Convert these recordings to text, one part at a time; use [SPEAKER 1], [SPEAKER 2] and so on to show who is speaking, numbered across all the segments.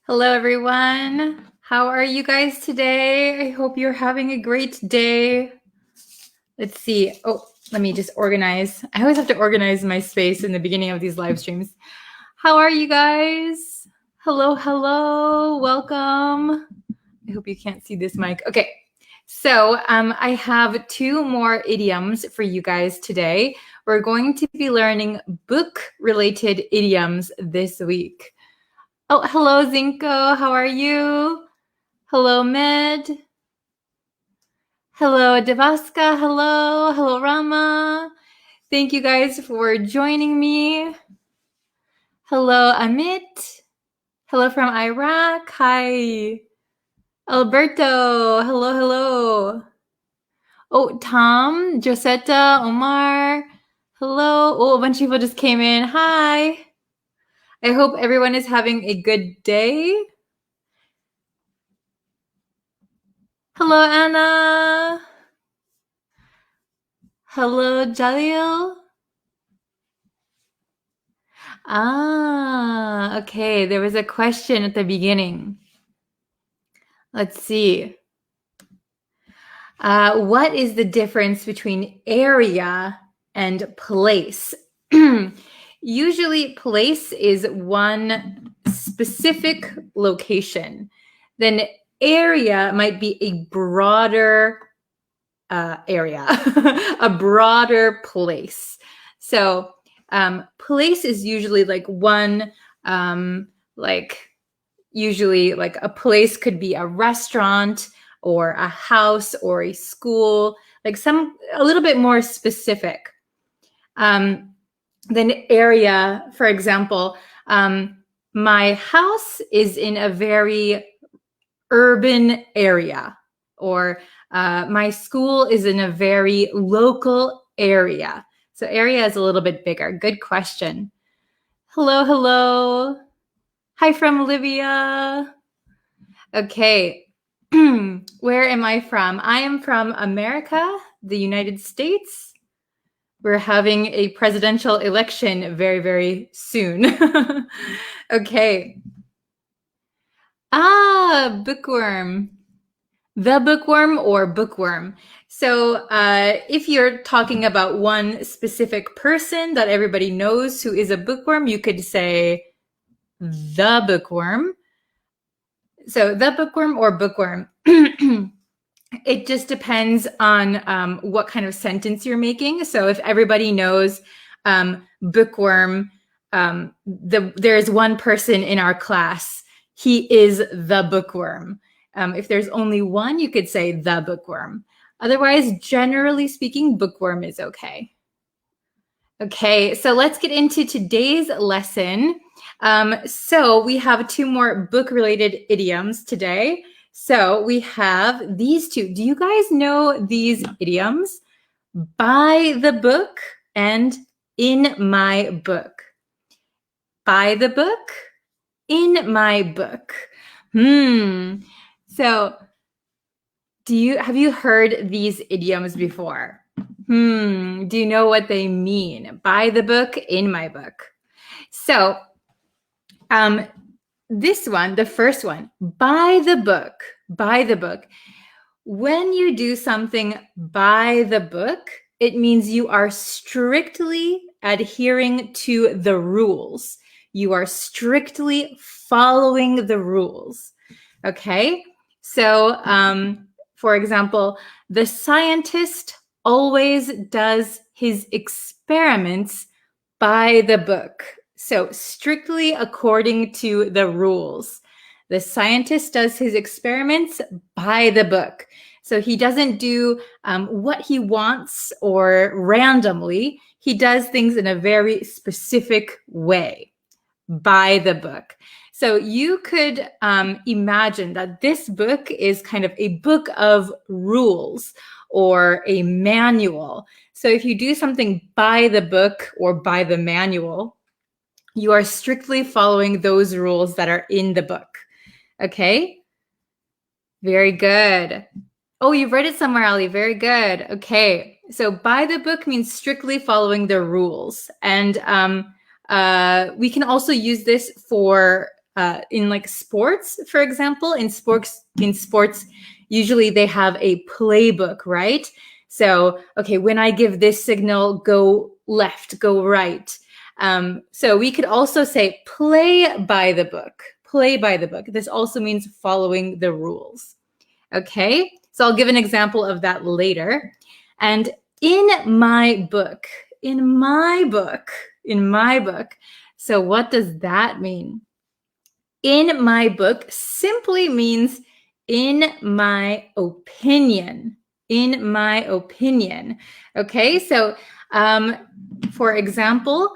[SPEAKER 1] Hello, everyone. How are you guys today? I hope you're having a great day. Let's see. Oh, let me just organize. I always have to organize my space in the beginning of these live streams. How are you guys? Hello, hello. Welcome. I hope you can't see this mic. Okay. So I have two more idioms for you guys today. We're going to be learning book-related idioms this week. Oh, hello, Zinko. How are you? Hello, Med. Hello, Devaska. Hello. Hello, Rama. Thank you guys for joining me. Hello, Amit. Hello from Iraq. Hi. Alberto. Hello, hello. Oh, Tom, Josetta, Omar. Hello. Oh, a bunch of people just came in. Hi. I hope everyone is having a good day. Hello, Anna. Hello, Jalil. Okay. There was a question at the beginning. Let's see. What is the difference between area and place? Usually, place is one specific location. Then area might be a broader area, a broader place. So place is usually like one, usually like a place could be a restaurant or a house or a school, like a little bit more specific. Then area, for example, my house is in a very urban area, or my school is in a very local area. So area is a little bit bigger. Good question. Hello, hello. Hi from Libya. Okay. Where am I from? I am from America, the United States. We're having a presidential election very, very soon. Okay. Bookworm. The bookworm or bookworm. So if you're talking about one specific person that everybody knows who is a bookworm, you could say the bookworm. So the bookworm or bookworm. It just depends on what kind of sentence you're making. So if everybody knows bookworm, there is one person in our class. He is the bookworm. If there's only one, you could say the bookworm. Otherwise, generally speaking, bookworm is okay. Okay, so let's get into today's lesson. So we have two more book-related idioms today. So we have these two. Do you guys know these idioms? By the book and in my book. By the book, in my book. So have you heard these idioms before? Do you know what they mean? By the book, in my book. So this one, the first one, by the book, by the book. When you do something by the book, it means you are strictly adhering to the rules. You are strictly following the rules. Okay? So, for example, the scientist always does his experiments by the book. So strictly according to the rules. The scientist does his experiments by the book. So he doesn't do what he wants or randomly. He does things in a very specific way, by the book. So you could imagine that this book is kind of a book of rules or a manual. So if you do something by the book or by the manual, you are strictly following those rules that are in the book. Okay? Very good. Oh, you've read it somewhere, Ali. Very good. Okay. So by the book means strictly following the rules. And we can also use this for in like sports, for example, in sports, usually they have a playbook, right? So, okay, when I give this signal, go left, go right. So we could also say play by the book. Play by the book. This also means following the rules. Okay, so I'll give an example of that later. And in my book, in my book. So what does that mean? In my book simply means in my opinion. In my opinion. Okay, so for example,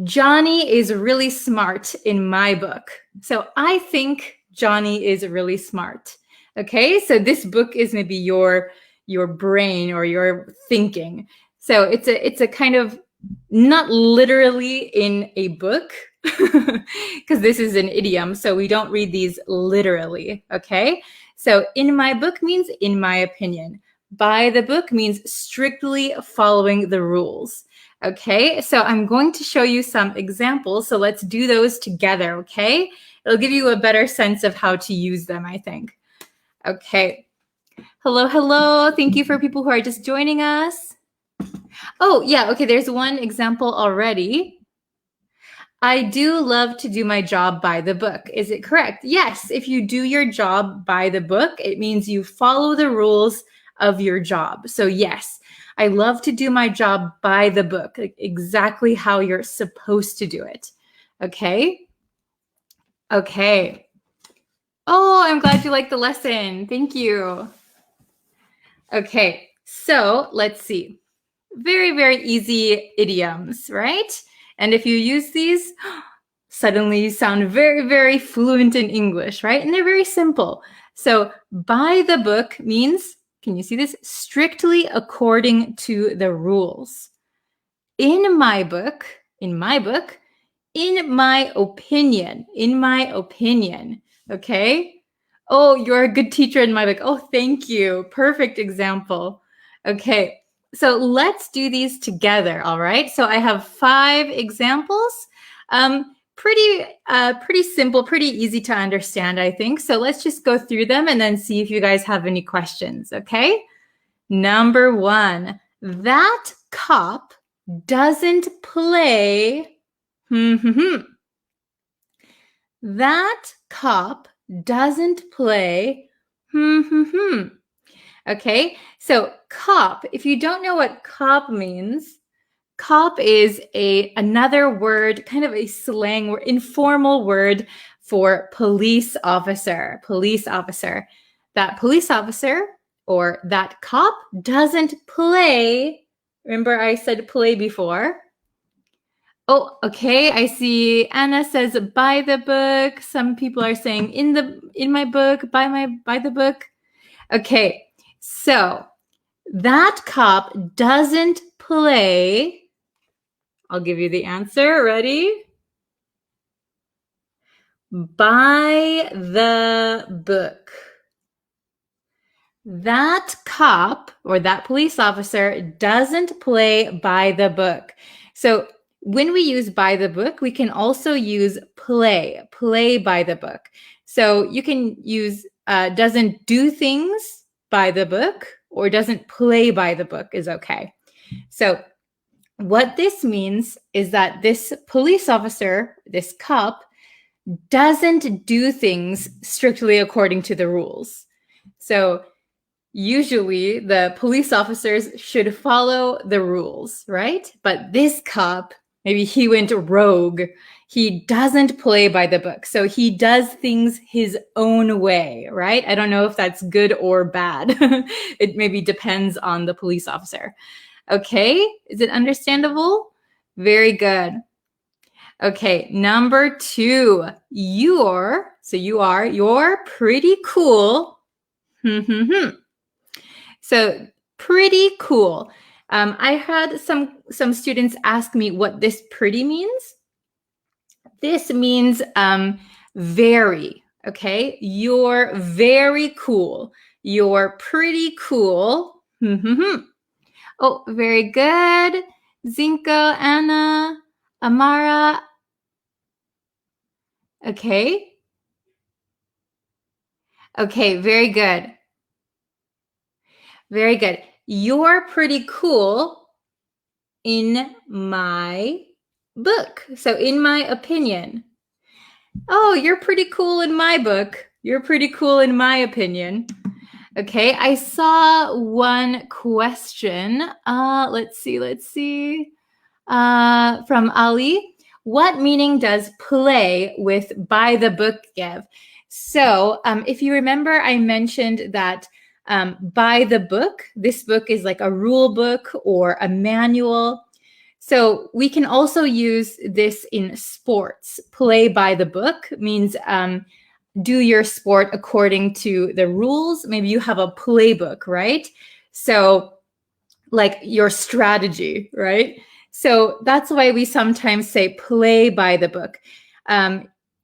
[SPEAKER 1] Johnny is really smart in my book. So I think Johnny is really smart. Okay, so this book is maybe your brain or your thinking. So it's a kind of not literally in a book because this is an idiom, so we don't read these literally. Okay, so in my book means in my opinion. By the book means strictly following the rules. Okay, so I'm going to show you some examples. So let's do those together, okay? It'll give you a better sense of how to use them, I think. Okay. Hello, hello. Thank you for people who are just joining us. Oh, yeah, okay, there's one example already. I do love to do my job by the book. Is it correct? Yes, if you do your job by the book, it means you follow the rules of your job. So yes, I love to do my job by the book, like exactly how you're supposed to do it. Okay? Okay. Oh, I'm glad you liked the lesson. Thank you. Okay, so let's see. Very, very easy idioms, right? And if you use these, suddenly you sound very, very fluent in English, right? And they're very simple. So by the book means, can you see this? Strictly according to the rules. In my book, in my opinion, okay? Oh, you're a good teacher in my book. Oh, thank you. Perfect example. Okay, so let's do these together, all right? So I have 5 examples. Pretty simple, pretty easy to understand, I think. So let's just go through them and then see if you guys have any questions, okay? Number 1, that cop doesn't play. That cop doesn't play. Okay, so cop, if you don't know what cop means, cop is another word, kind of a slang word, informal word for police officer. Police officer. That police officer or that cop doesn't play. Remember I said play before. Oh, okay. I see Anna says buy the book. Some people are saying in my book, buy the book. Okay. So, that cop doesn't play. I'll give you the answer. Ready? By the book. That cop or that police officer doesn't play by the book. So when we use by the book, we can also use play by the book. So you can use doesn't do things by the book or doesn't play by the book is okay. So what this means is that this police officer, this cop, doesn't do things strictly according to the rules. So usually the police officers should follow the rules, right? But this cop, maybe he went rogue. He doesn't play by the book. So he does things his own way, right? I don't know if that's good or bad. It maybe depends on the police officer. Okay, is it understandable? Very good. Okay, number 2, you're pretty cool. So pretty cool. I had some students ask me what this pretty means. This means very, okay? You're very cool. You're pretty cool. Oh, very good. Zinko, Anna, Amara. Okay. Okay, very good. Very good. You're pretty cool in my book. So, in my opinion. Oh, you're pretty cool in my book. You're pretty cool in my opinion. Okay, I saw one question. Let's see. From Ali. What meaning does play with by the book give? So, if you remember, I mentioned that by the book, this book is like a rule book or a manual. So we can also use this in sports. Play by the book means do your sport according to the rules. Maybe you have a playbook, right? So like your strategy, right? So that's why we sometimes say play by the book.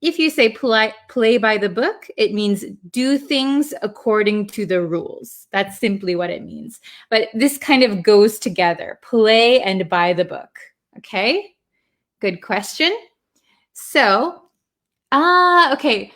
[SPEAKER 1] If you say play by the book, it means do things according to the rules. That's simply what it means. But this kind of goes together, play and by the book. Okay, good question. So, okay.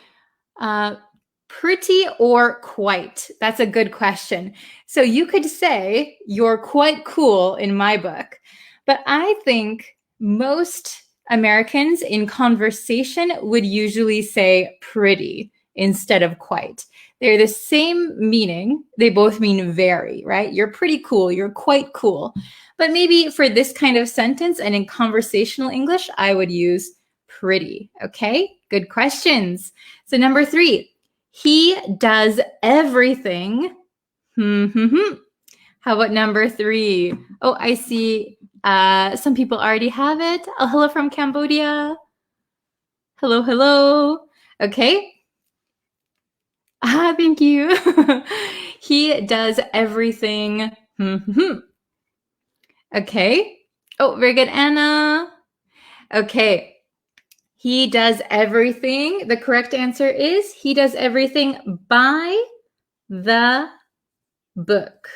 [SPEAKER 1] Pretty or quite? That's a good question. So you could say you're quite cool in my book, but I think most Americans in conversation would usually say pretty instead of quite. They're the same meaning. They both mean very, right? You're pretty cool. You're quite cool. But maybe for this kind of sentence and in conversational English, I would use pretty. Okay, good questions. So number 3, he does everything. How about number 3? Oh, I see some people already have it. Oh, hello from Cambodia. Hello. Okay. Thank you. He does everything. Okay. Oh, very good, Anna. Okay. He does everything. The correct answer is he does everything by the book.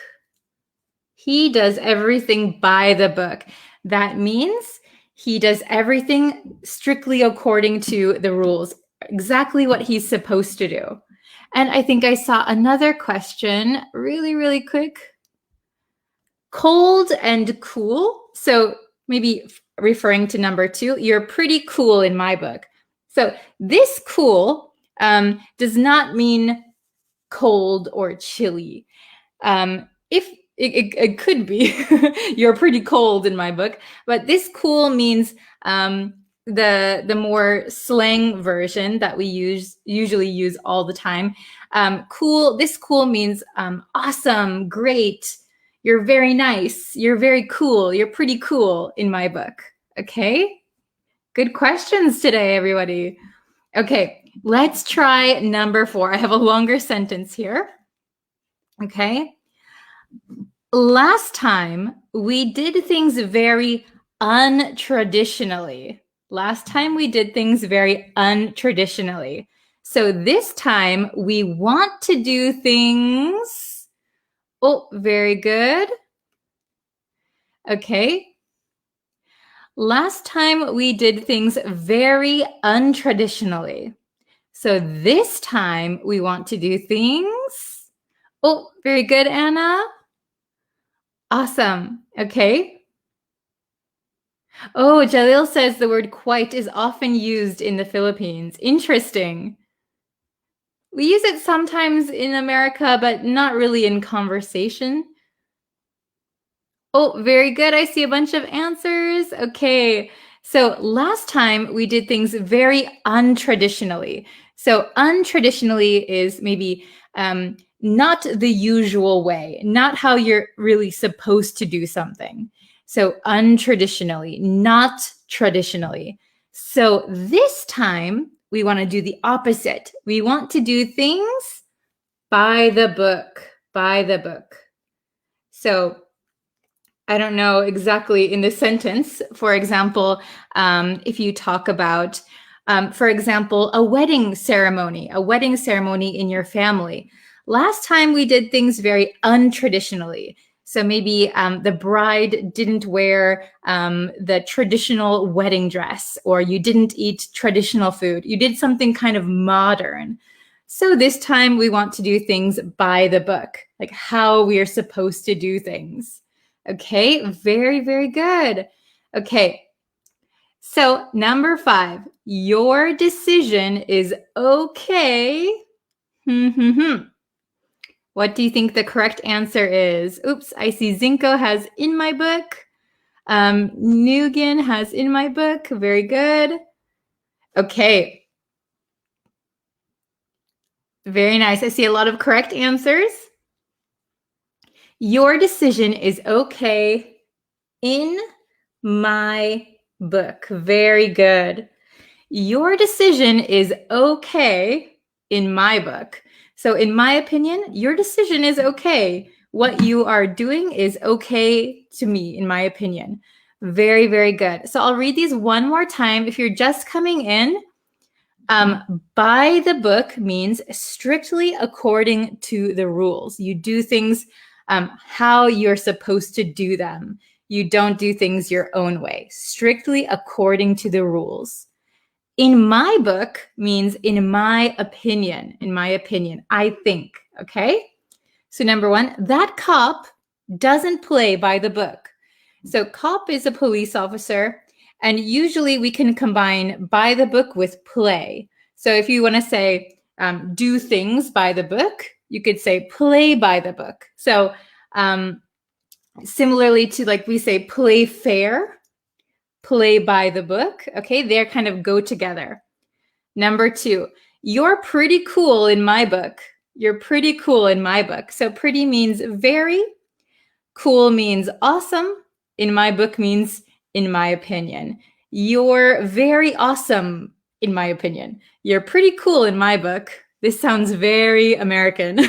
[SPEAKER 1] He does everything by the book. That means he does everything strictly according to the rules, exactly what he's supposed to do. And I think I saw another question really quick. Cold and cool. So maybe referring to number 2, you're pretty cool in my book. So this cool does not mean cold or chilly. If it could be, you're pretty cold in my book, but this cool means the more slang version that we usually use all the time. Cool. This cool means awesome, great. You're very nice. You're very cool. You're pretty cool in my book. Okay. Good questions today, everybody. Okay, let's try number 4. I have a longer sentence here. Okay. Last time we did things very untraditionally. So this time we want to do things. Oh, very good. Okay. Last time we did things very untraditionally. So this time we want to do things. Oh, very good, Anna. Awesome. Okay. Oh, Jalil says the word quite is often used in the Philippines. Interesting. We use it sometimes in America, but not really in conversation. Oh, very good. I see a bunch of answers. Okay. So last time we did things very untraditionally. So untraditionally is maybe not the usual way, not how you're really supposed to do something. So untraditionally, not traditionally. So this time we want to do the opposite. We want to do things by the book, by the book. So I don't know exactly in the sentence. For example, if you talk about, for example, a wedding ceremony in your family. Last time we did things very untraditionally. So maybe the bride didn't wear the traditional wedding dress, or you didn't eat traditional food. You did something kind of modern. So this time we want to do things by the book, like how we are supposed to do things. Okay, very, very good. Okay, so number 5, your decision is okay. What do you think the correct answer is? Oops, I see Zinko has in my book. Nugan has in my book. Very good. Okay. Very nice. I see a lot of correct answers. Your decision is okay in my book. Very good. Your decision is okay in my book. So in my opinion, your decision is okay. What you are doing is okay to me, in my opinion. Very, very good. So I'll read these one more time. If you're just coming in, by the book means strictly according to the rules. You do things how you're supposed to do them. You don't do things your own way, strictly according to the rules. In my book means in my opinion, I think, okay? So number 1, that cop doesn't play by the book. So cop is a police officer, and usually we can combine by the book with play. So if you want to say do things by the book, you could say play by the book. So similarly to like we say play fair, play by the book, okay? They kind of go together. Number 2, you're pretty cool in my book. You're pretty cool in my book. So pretty means very, cool means awesome, in my book means in my opinion. You're very awesome in my opinion. You're pretty cool in my book. This sounds very American.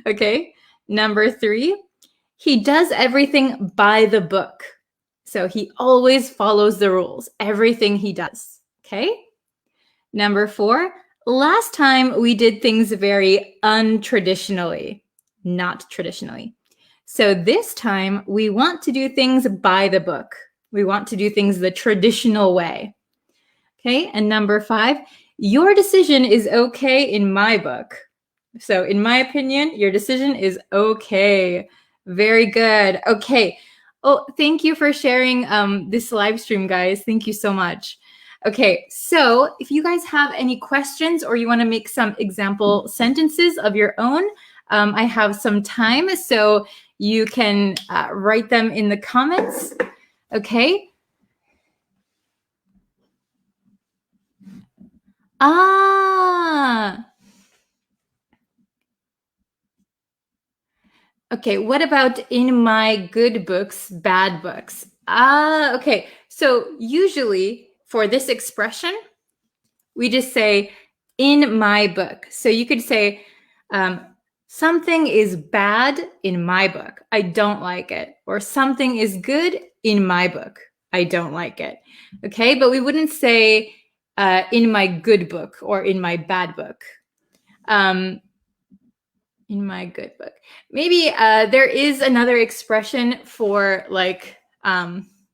[SPEAKER 1] Okay. Number 3, he does everything by the book. So he always follows the rules, everything he does. Okay. Number 4, last time we did things very untraditionally, not traditionally. So this time we want to do things by the book. We want to do things the traditional way. Okay, and number 5, your decision is okay in my book. So in my opinion, your decision is okay. Very good. Okay. Oh, thank you for sharing this live stream, guys. Thank you so much. Okay, so if you guys have any questions or you want to make some example sentences of your own, I have some time, so you can write them in the comments. Okay. Okay, what about in my good books, bad books? Okay. So usually for this expression, we just say in my book. So you could say something is bad in my book. I don't like it. Or something is good in my book. I don't like it. Okay, but we wouldn't say in my good book or in my bad book. In my good book. Maybe there is another expression for like,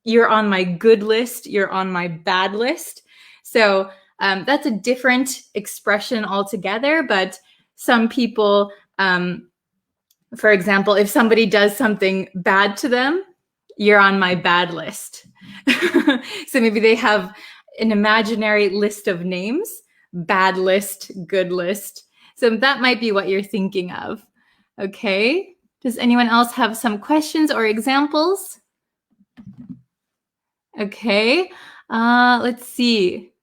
[SPEAKER 1] you're on my good list, you're on my bad list. So that's a different expression altogether, but some people, for example, if somebody does something bad to them, you're on my bad list. So maybe they have an imaginary list of names, bad list, good list. So that might be what you're thinking of. Okay. Does anyone else have some questions or examples? Okay. Let's see.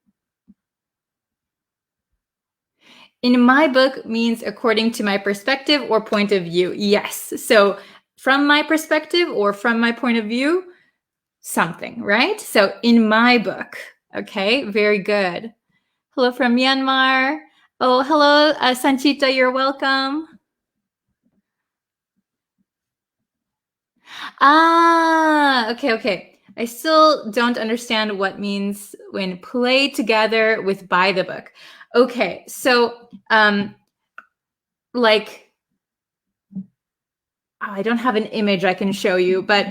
[SPEAKER 1] In my book means according to my perspective or point of view. Yes. So from my perspective or from my point of view, something, right? So in my book. Okay. Very good. Hello from Myanmar. Oh, hello, Sanchita. You're welcome. Okay. I still don't understand what means when play together with by the book. Okay, so like I don't have an image I can show you, but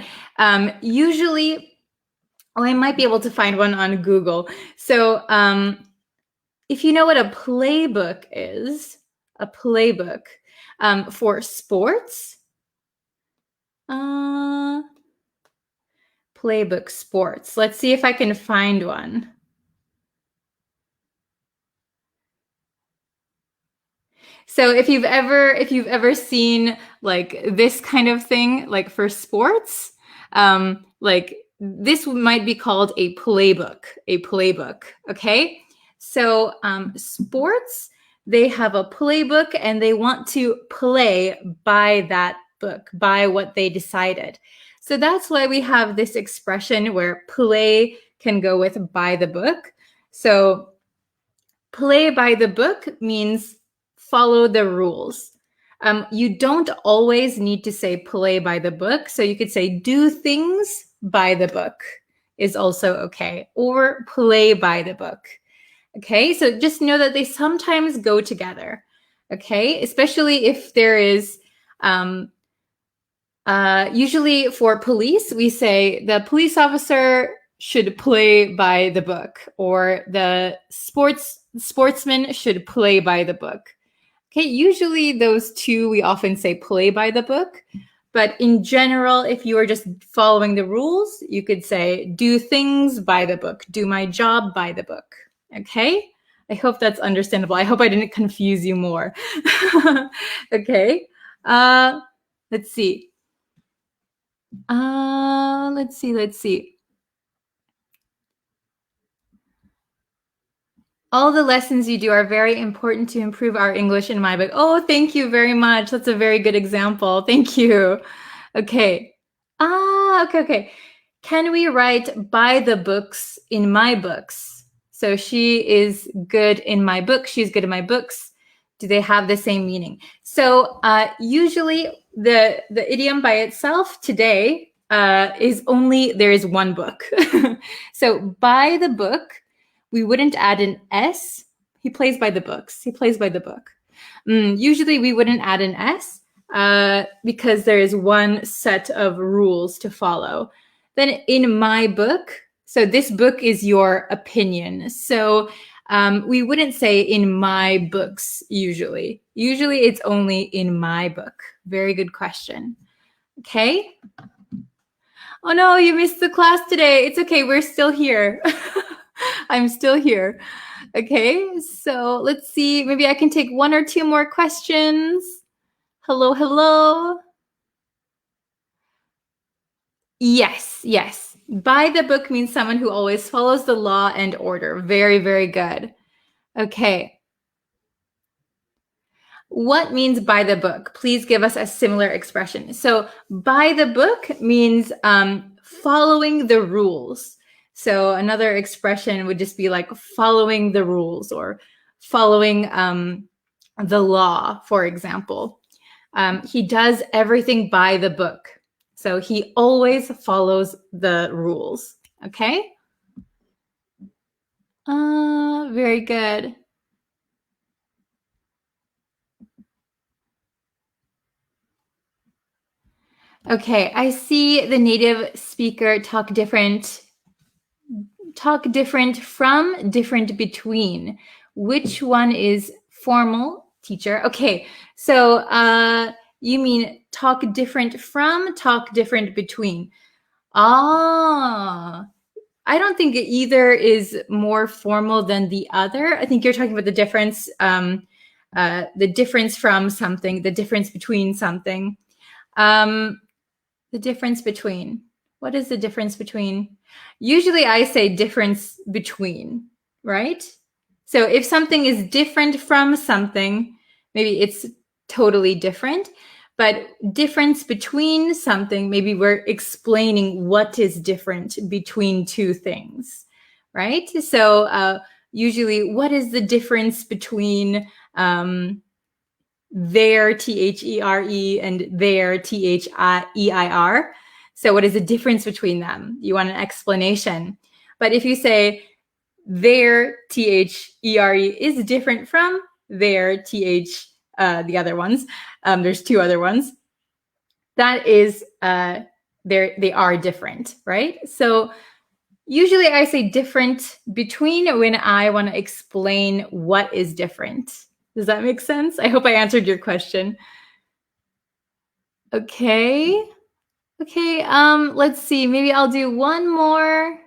[SPEAKER 1] usually, I might be able to find one on Google. So if you know what a playbook is, a playbook for sports, playbook sports. Let's see if I can find one. So if you've ever seen like this kind of thing, like for sports, like this might be called a playbook, okay? So sports, they have a playbook and they want to play by that book, by what they decided. So that's why we have this expression where play can go with by the book. So play by the book means follow the rules. You don't always need to say play by the book. So you could say do things by the book is also okay, or play by the book. Okay, so just know that they sometimes go together. Okay, especially if there is, usually for police, we say the police officer should play by the book, or the sportsman should play by the book. Okay, usually those two, we often say play by the book. But in general, if you are just following the rules, you could say do things by the book, do my job by the book. Okay, I hope that's understandable. I hope I didn't confuse you more. Okay, let's see. Let's see. All the lessons you do are very important to improve our English in my book. Oh, thank you very much. That's a very good example. Thank you. Okay. Okay. Can we write by the books in my books? So she is good in my book. She's good in my books. Do they have the same meaning? So usually the idiom by itself today is only there is one book. So by the book, we wouldn't add an S. He plays by the books. He plays by the book. Usually we wouldn't add an S because there is one set of rules to follow. Then in my book, so this book is your opinion. So we wouldn't say in my books usually. Usually it's only in my book. Very good question. Okay. Oh no, you missed the class today. It's okay. We're still here. I'm still here. Okay, so let's see. Maybe I can take one or two more questions. Hello. Yes. By the book means someone who always follows the law and order. Very, very good. Okay. What means by the book? Please give us a similar expression. So by the book means following the rules. So another expression would just be like following the rules or following the law, for example. He does everything by the book. So he always follows the rules. Okay? Very good. Okay, I see the native speaker talk different from, different between. Which one is formal, teacher? Okay, so you mean talk different from, talk different between. I don't think either is more formal than the other. I think you're talking about the difference from something, the difference between something. The difference between. What is the difference between? Usually I say difference between, right? So if something is different from something, maybe it's totally different. But difference between something, maybe we're explaining what is different between two things, right? So usually, what is the difference between their, T-H-E-R-E, and their, T-H-E-I-R? So what is the difference between them? You want an explanation. But if you say their, T-H-E-R-E, is different from their, the other ones, there's two other ones. that is, they are different, right? So usually I say different between when I want to explain what is different. Does that make sense? I hope I answered your question. Okay. Okay, let's see. Maybe I'll do one more.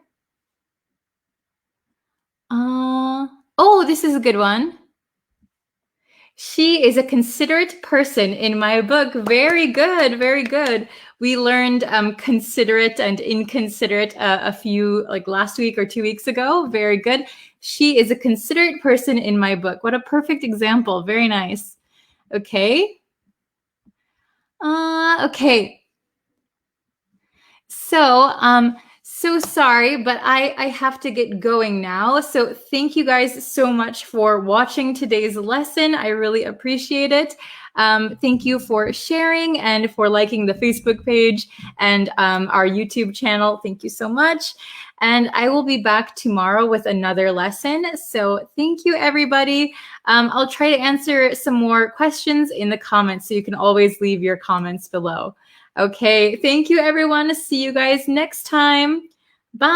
[SPEAKER 1] Oh, this is a good one. She is a considerate person in my book. Very good, very good. We learned considerate and inconsiderate a few, like last week or 2 weeks ago. Very good. She is a considerate person in my book. What a perfect example. Very nice. Okay. Okay. So sorry, but I have to get going now. So thank you guys so much for watching today's lesson. I really appreciate it. Thank you for sharing and for liking the Facebook page and our YouTube channel. Thank you so much. And I will be back tomorrow with another lesson. So thank you, everybody. I'll try to answer some more questions in the comments, so you can always leave your comments below. Okay, thank you, everyone. See you guys next time.